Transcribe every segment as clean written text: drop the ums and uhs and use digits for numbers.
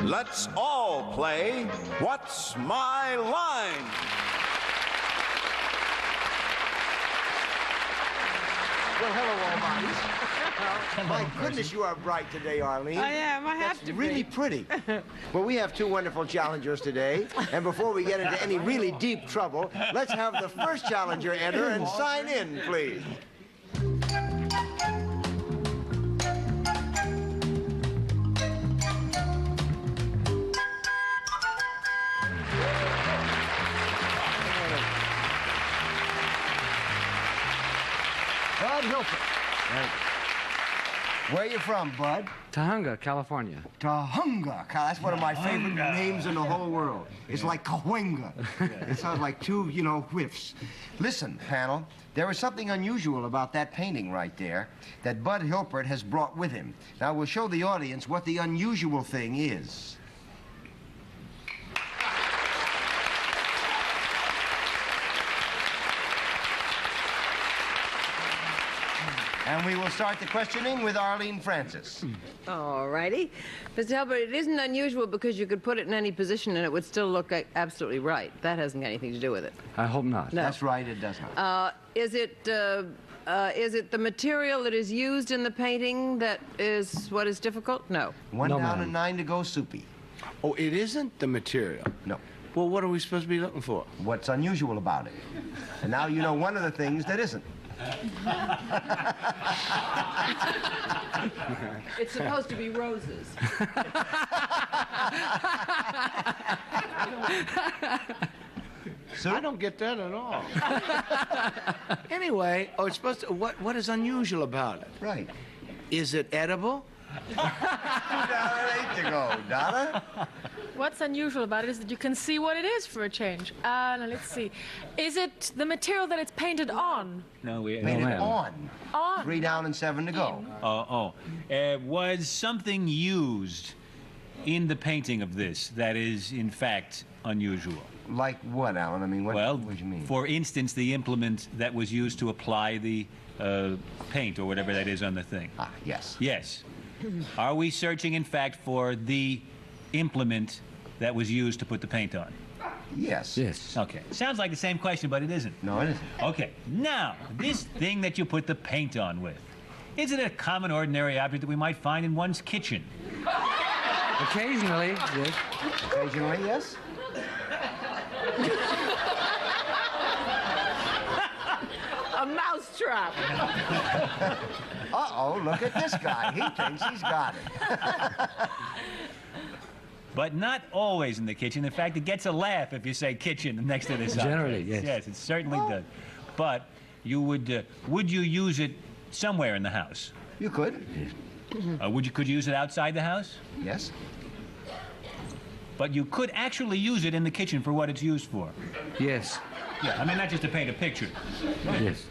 let's all play What's My Line? Well, hello, all bodies. My goodness, you are bright today, Arlene. I am. I have That's to really be. pretty. Well, we have two wonderful challengers today, and before we get into any really deep trouble, let's have the first challenger enter and sign in, please. Bud Hilton. Where are you from, Bud? Tahunga, California. Tahunga. That's one of my favorite names in the whole world. It's like Cahuenga. It sounds like two, whiffs. Listen, panel, there is something unusual about that painting right there that Bud Hilpert has brought with him. Now, we'll show the audience what the unusual thing is. And we will start the questioning with Arlene Francis. All righty. Mr. Hilbert, it isn't unusual because you could put it in any position and it would still look absolutely right. That hasn't got anything to do with it. I hope not. No. That's right, it does not. Is it the material that is used in the painting that is what is difficult? No. One No, down ma'am. and 9 to go, Soupy. Oh, it isn't the material. No. Well, what are we supposed to be looking for? What's unusual about it? And now you know one of the things that isn't. It's supposed to be roses. I don't get that at all. Anyway, it's supposed to. What is unusual about it? Right. Is it edible? $2.08 to go. Donna? What's unusual about it is that you can see what it is for a change. Now let's see. Is it the material that it's painted on? No, we Painted ma'am. on. On. 3 down and 7 to go. Was something used in the painting of this that is, in fact, unusual? Like what, Alan? I mean, what do you mean? For instance, the implement that was used to apply the paint or whatever that is on the thing. Yes. Yes. Are we searching, in fact, for the implement that was used to put the paint on? Yes. Yes. Okay. Sounds like the same question, but it isn't. No, it isn't. Okay. Now, this thing that you put the paint on with, is it a common, ordinary object that we might find in one's kitchen? Occasionally, yes. Occasionally, yes. A mousetrap. Uh-oh, look at this guy. He thinks he's got it. But not always in the kitchen. In fact, it gets a laugh if you say kitchen next to this object. Generally, yes. Yes, it certainly does. But you would you use it somewhere in the house? You could. Could you use it outside the house? Yes. But you could actually use it in the kitchen for what it's used for. Yes. Yeah, I mean, not just to paint a picture. Yes.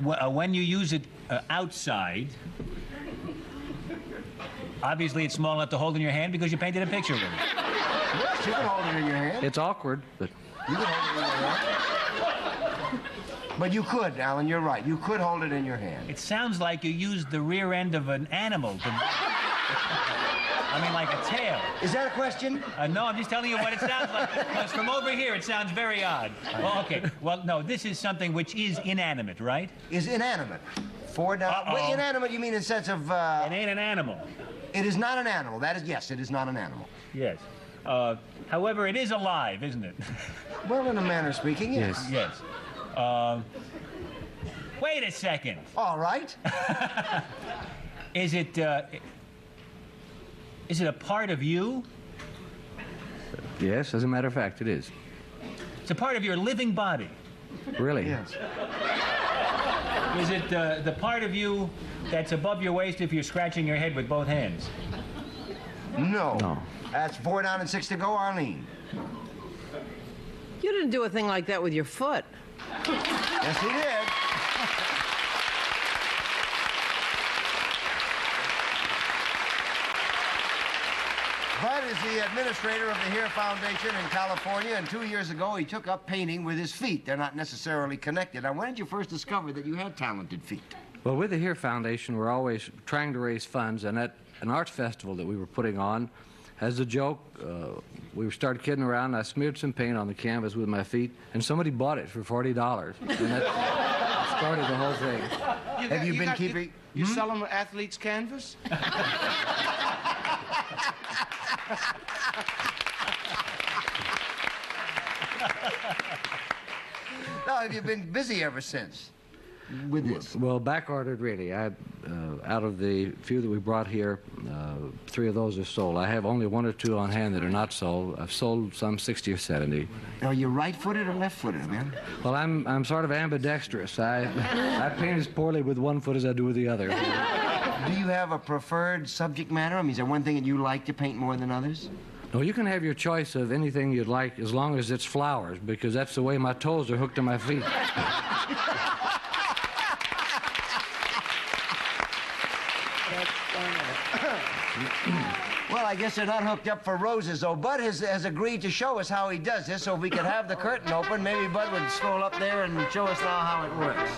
When you use it outside, obviously it's small enough to hold in your hand because you painted a picture with it. Yes, you can hold it in your hand. It's awkward, but You can hold it in your hand. But you could, Alan, you're right. You could hold it in your hand. It sounds like you used the rear end of an animal to... I mean, like a tail. Is that a question? No, I'm just telling you what it sounds like. Because from over here, it sounds very odd. Well, okay. Well, no, this is something which is inanimate, right? Is inanimate. 4 down. Uh-oh. Wait, inanimate, you mean in the sense of... It ain't an animal. It is not an animal. That is, yes, it is not an animal. Yes. However, it is alive, isn't it? Well, in a manner of speaking, yes. Yes. Yes. Wait a second. All right. Is it a part of you? yes, as a matter of fact, it is. It's a part of your living body. Really? Yes. Is it the part of you that's above your waist if you're scratching your head with both hands? No. No. That's 4 down and 6 to go, Arlene. You didn't do a thing like that with your foot. Yes, he did. Bud is the administrator of the Here Foundation in California, and 2 years ago he took up painting with his feet. They're not necessarily connected. Now, when did you first discover that you had talented feet? Well, with the Here Foundation, we're always trying to raise funds, and at an arts festival that we were putting on, as a joke, we started kidding around. I smeared some paint on the canvas with my feet, and somebody bought it for $40. And that started the whole thing. Have you been keeping... You selling the athlete's canvas? No, have you been busy ever since with this? Well, back-ordered, really. Out of the few that we brought here, 3 of those are sold. I have only 1 or 2 on hand that are not sold. I've sold some 60 or 70. Are you right-footed or left-footed, man? Well, I'm sort of ambidextrous. I paint as poorly with one foot as I do with the other. Do you have a preferred subject matter? I mean, is there one thing that you like to paint more than others? No, you can have your choice of anything you'd like as long as it's flowers, because that's the way my toes are hooked to my feet. Well, I guess they're not hooked up for roses, though. Bud has agreed to show us how he does this, so if we could have the curtain open, maybe Bud would stroll up there and show us now how it works.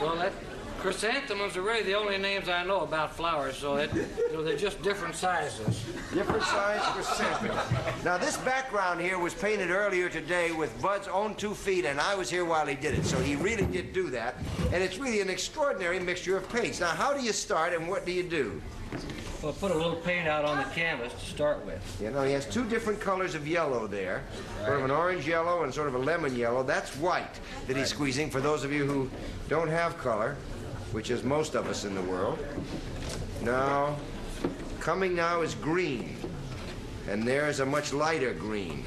Well, chrysanthemums are really the only names I know about flowers, so they're just different sizes. Different size chrysanthemum. Now, this background here was painted earlier today with Bud's own 2 feet, and I was here while he did it, so he really did do that. And it's really an extraordinary mixture of paints. Now, how do you start and what do you do? Well, put a little paint out on the canvas to start with. You know, he has 2 different colors of yellow there. Sort of an orange yellow and sort of a lemon yellow. That's white that he's squeezing for those of you who don't have color, which is most of us in the world. Now, coming now is green. And there's a much lighter green.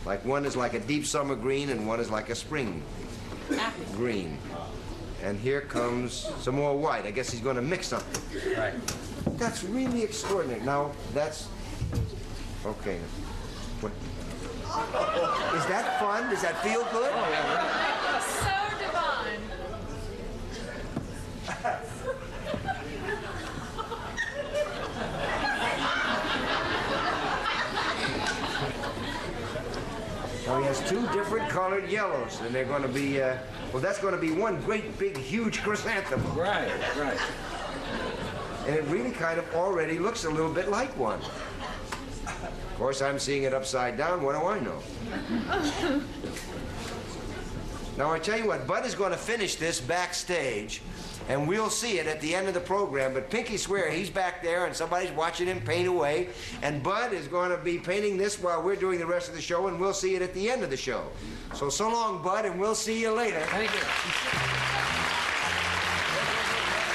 Like one is like a deep summer green and one is like a spring green. And here comes some more white. I guess he's going to mix something. Right. That's really extraordinary. Now, that's... Okay. What? Is that fun? Does that feel good? Oh, yeah, right. So divine. Now, he has 2 different colored yellows, and they're going to be, well, that's going to be one great, big, huge chrysanthemum. Right, right. And it really kind of already looks a little bit like one. Of course, I'm seeing it upside down. What do I know? Now, I tell you what, Bud is going to finish this backstage, and we'll see it at the end of the program. But Pinky swear he's back there, and somebody's watching him paint away. And Bud is going to be painting this while we're doing the rest of the show, and we'll see it at the end of the show. So long, Bud, and we'll see you later. Thank you.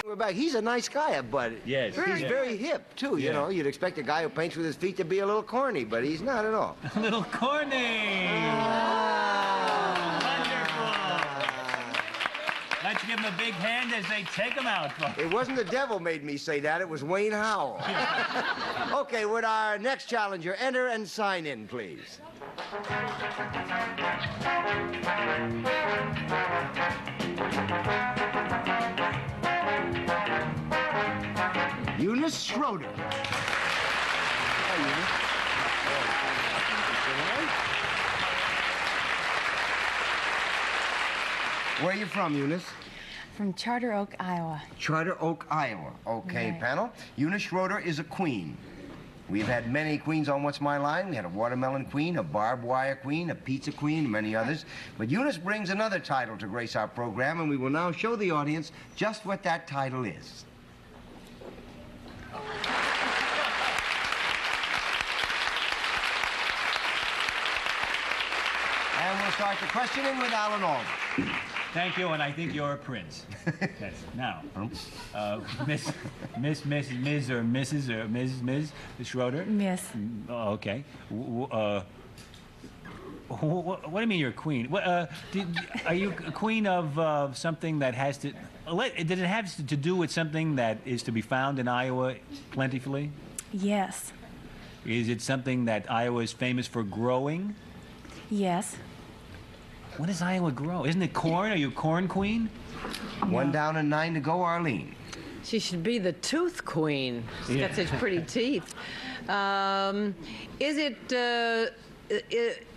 We're back. He's a nice guy, Bud. Yes. He's Yeah. very hip, too. You Yeah. know, you'd expect a guy who paints with his feet to be a little corny, but he's not at all. A little corny. Let's give him a big hand as they take him out. It wasn't the devil made me say that. It was Wayne Howell. Okay, would our next challenger enter and sign in, please? Eunice Schroeder. Hi, Eunice. Where are you from, Eunice? From Charter Oak, Iowa. Charter Oak, Iowa. Okay, Right. panel. Eunice Schroeder is a queen. We've had many queens on What's My Line. We had a watermelon queen, a barbed wire queen, a pizza queen, and many others. But Eunice brings another title to grace our program, and we will now show the audience just what that title is. And we'll start the questioning with Alan Alda. Thank you, and I think you're a prince. Yes. Now, Ms. or Mrs. or Ms. Schroeder? Miss. Oh, okay. What do you mean you're a queen? Are you a queen of something that has to... Did it have to do with something that is to be found in Iowa plentifully? Yes. Is it something that Iowa is famous for growing? Yes. What does Iowa grow? Isn't it corn? Are you a corn queen? One down and 9 to go, Arlene. She should be the tooth queen. She's got such pretty teeth.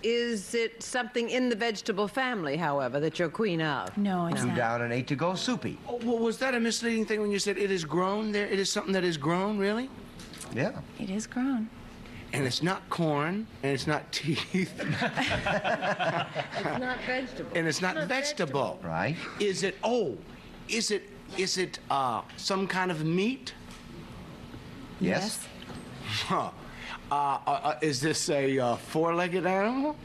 Is it something in the vegetable family, however, that you're queen of? No, it's 2 not. down and 8 to go, Soupy. Oh, well, was that a misleading thing when you said it is grown there? It is something that is grown, really? Yeah. It is grown. And it's not corn, and it's not teeth, It's not vegetable. and it's not vegetable. Right. Is it some kind of meat? Yes. Huh. Is this a four-legged animal?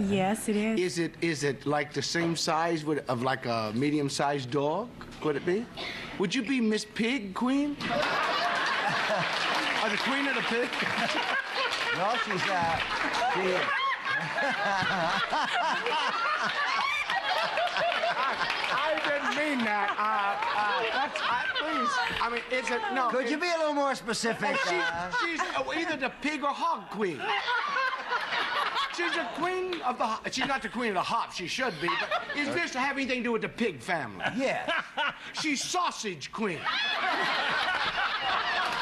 Yes, it is. Is it like the same size of like a medium-sized dog? Could it be? Would you be Miss Pig Queen? Or the queen of the pig? No, she's, I didn't mean that. Please. I mean, is it no? Could you be a little more specific? She's either the pig or hog queen. She's the queen of the. She's not the queen of the hop. She should be. But is this to have anything to do with the pig family? Yes. She's sausage queen.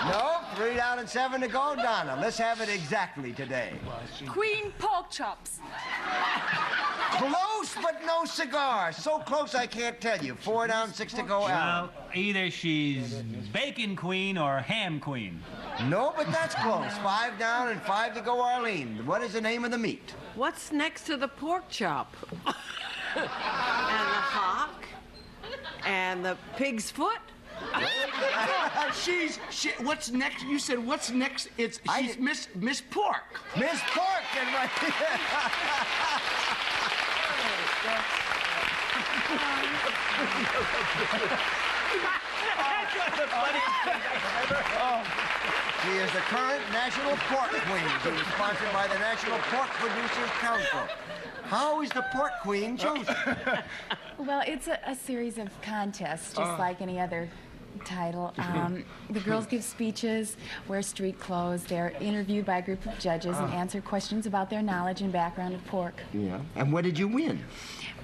No, 3 down and 7 to go, Donna. Let's have it exactly today. Queen pork chops. Close, but no cigar. So close I can't tell you. 4 down, 6 to go, Al. Well, either she's bacon queen or ham queen. No, but that's close. 5 down and 5 to go, Arlene. What is the name of the meat? What's next to the pork chop? And the hock? And the pig's foot? What's next? You said what's next? She's Miss Pork. Miss Pork, and right She is the current National Pork Queen. She was sponsored by the National Pork Producers Council. How is the Pork Queen chosen? Well, it's a series of contests, just like any other title. The girls give speeches, wear street clothes. They're interviewed by a group of judges and answer questions about their knowledge and background of pork. Yeah. And what did you win?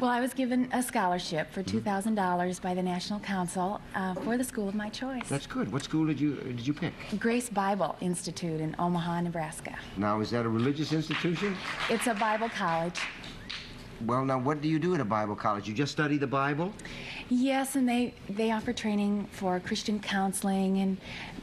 Well, I was given a scholarship for $2,000 by the National Council for the school of my choice. That's good. What school did you pick? Grace Bible Institute in Omaha, Nebraska. Now, is that a religious institution? It's a Bible college. Well, now, what do you do at a Bible college? You just study the Bible? Yes, and they offer training for Christian counseling and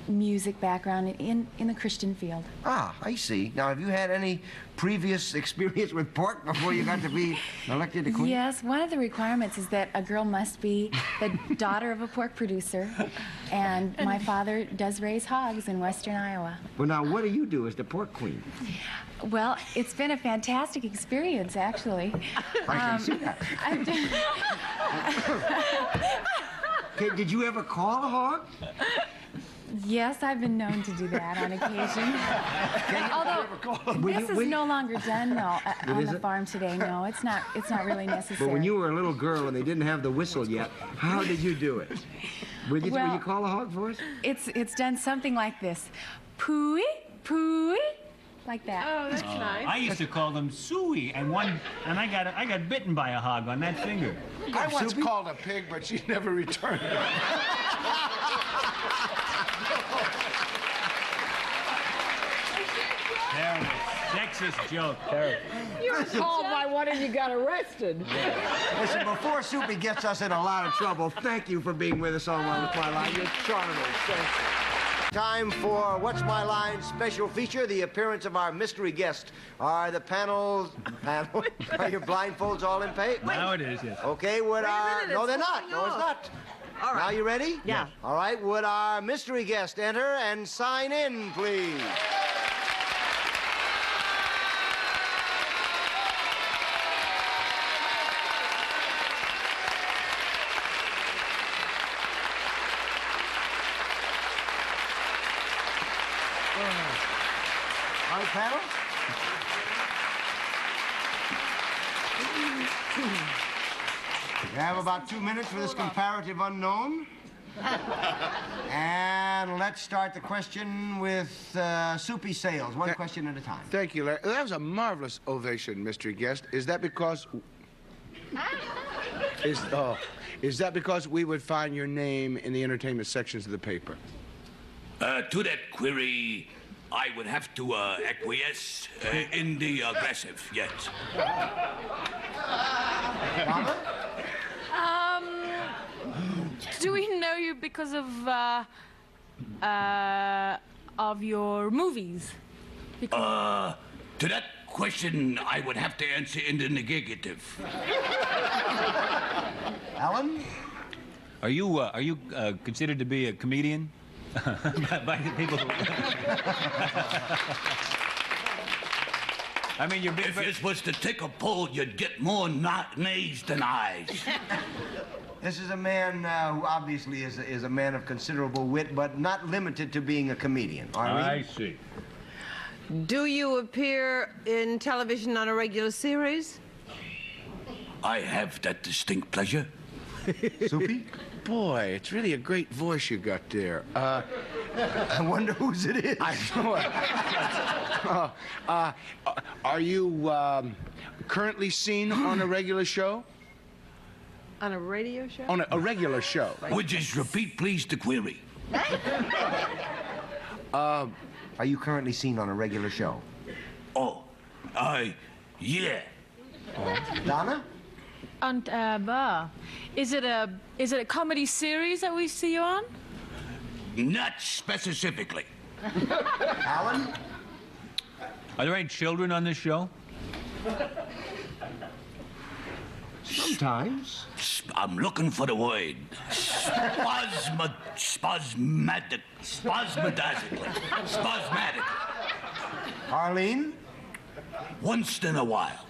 music background in the Christian field. Ah, I see. Now, have you had any previous experience with pork before you got to be elected to queen? Yes, one of the requirements is that a girl must be the daughter of a pork producer, and my father does raise hogs in western Iowa. Well, now, what do you do as the pork queen? Well, it's been a fantastic experience, actually. I can see that. Okay, did you ever call a hog? Yes, I've been known to do that on occasion. Although this is no longer done, though, on the farm today. No, it's not really necessary. But when you were a little girl and they didn't have the whistle yet, how did you do it? Will you call a hog for us? It's done something like this: pooey, pooey, like that. Oh, that's nice. I used to call them suey, and I got bitten by a hog on that finger. I once called a pig, but she never returned it. Terrible. Sexist joke. Terrible. You were called by one and you got arrested. Listen, before Soupy gets us in a lot of trouble, thank you for being with us on What's My Line. You're charming. Thank you. Time for What's My Line special feature, the appearance of our mystery guest. Are the panel, are your blindfolds all in place? Now it is, yes. Okay, would our... minute, No, it's they're not. falling No, it's off. not. All right. Now you ready? Yeah. All right, would our mystery guest enter and sign in, please? All right, panel. We have about 2 minutes for this comparative unknown. And let's start the question with Soupy Sales. One question at a time. Thank you, Larry. That was a marvelous ovation, mystery guest. Is that because... Is that because we would find your name in the entertainment sections of the paper? To that query, I would have to acquiesce in the aggressive, yes. Do we know you because of your movies? To that question, I would have to answer in the negative. Alan? Are you considered to be a comedian? By the people who... I mean, you're big... If you're supposed to take a poll, you'd get more nays than ayes. This is a man who obviously is a man of considerable wit, but not limited to being a comedian. Arlene? I see. Do you appear in television on a regular series? I have that distinct pleasure. Soupy? Boy, it's really a great voice you got there. I wonder whose it is. I know. Are you currently seen on a regular show? On a radio show? On a regular show. Would you repeat, please, the query? Are you currently seen on a regular show? Oh, yeah. Donna? And is it a comedy series that we see you on? Not specifically. Alan? Are there any children on this show? Sometimes. I'm looking for the word. Spasmodically. Arlene? Once in a while.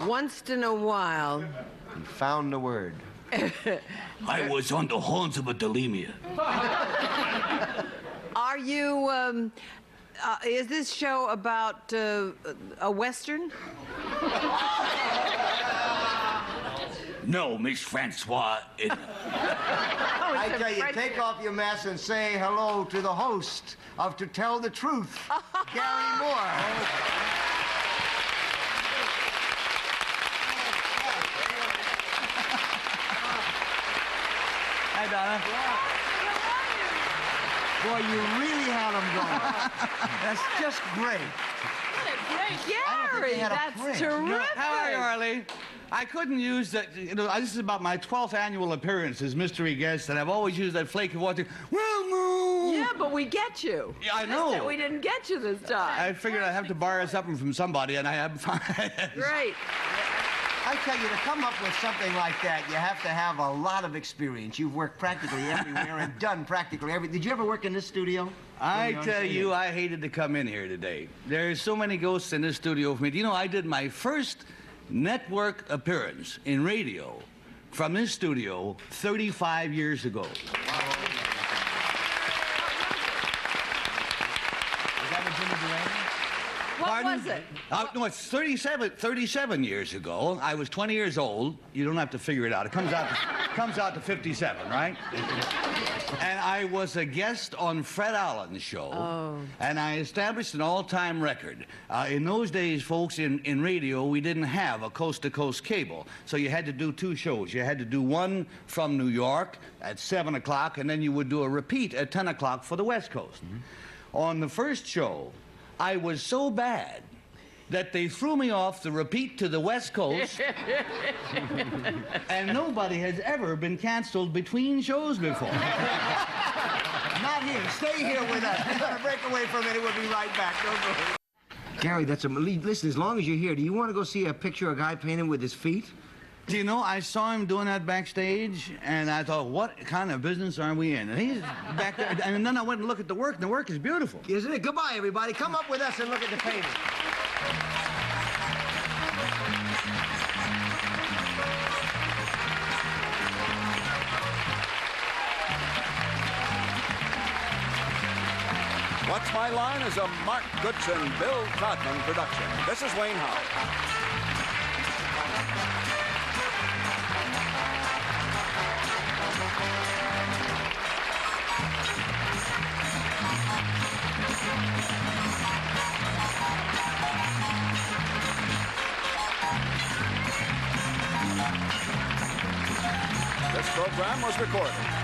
Once in a while. You found the word. I was on the horns of a bulimia. Are you, is this show about a Western? No, Miss Francois. I tell you, take off your mask and say hello to the host of To Tell the Truth, Garry Moore. Hi, Donna. Boy, you really had him going. That's just great. Garry, that's terrific. How are you, Arlene? I couldn't use that, this is about my 12th annual appearance as mystery guest, and I've always used that flaky voice. Well, no. Yeah, but we get you. Yeah, I know. We didn't get you this time. I figured I'd have to borrow something from somebody, and I haven't found Great. I tell you, to come up with something like that, you have to have a lot of experience. You've worked practically everywhere and done practically everything. Did you ever work in this studio? I tell you, I hated to come in here today. There's so many ghosts in this studio for me. Do you know, I did my first network appearance in radio from this studio 35 years ago. What was it? No, it's 37 years ago. I was 20 years old. You don't have to figure it out. It comes out to 57, right? And I was a guest on Fred Allen's show. Oh. And I established an all-time record. In those days, folks, in radio, we didn't have a coast-to-coast cable. So you had to do two shows. You had to do one from New York at 7 o'clock, and then you would do a repeat at 10 o'clock for the West Coast. Mm-hmm. On the first show, I was so bad that they threw me off the repeat to the West Coast, and nobody has ever been canceled between shows before. Not here. Stay here with us. We're going to break away for a minute. We'll be right back. Don't go. Garry, listen, as long as you're here, do you want to go see a picture of a guy painting with his feet? Do you know, I saw him doing that backstage, and I thought, what kind of business are we in? And he's back there, and then I went and looked at the work, and the work is beautiful. Isn't it? Goodbye, everybody. Come up with us and look at the painting. What's My Line is a Mark Goodson, Bill Codman production. This is Wayne Howard. This program was recorded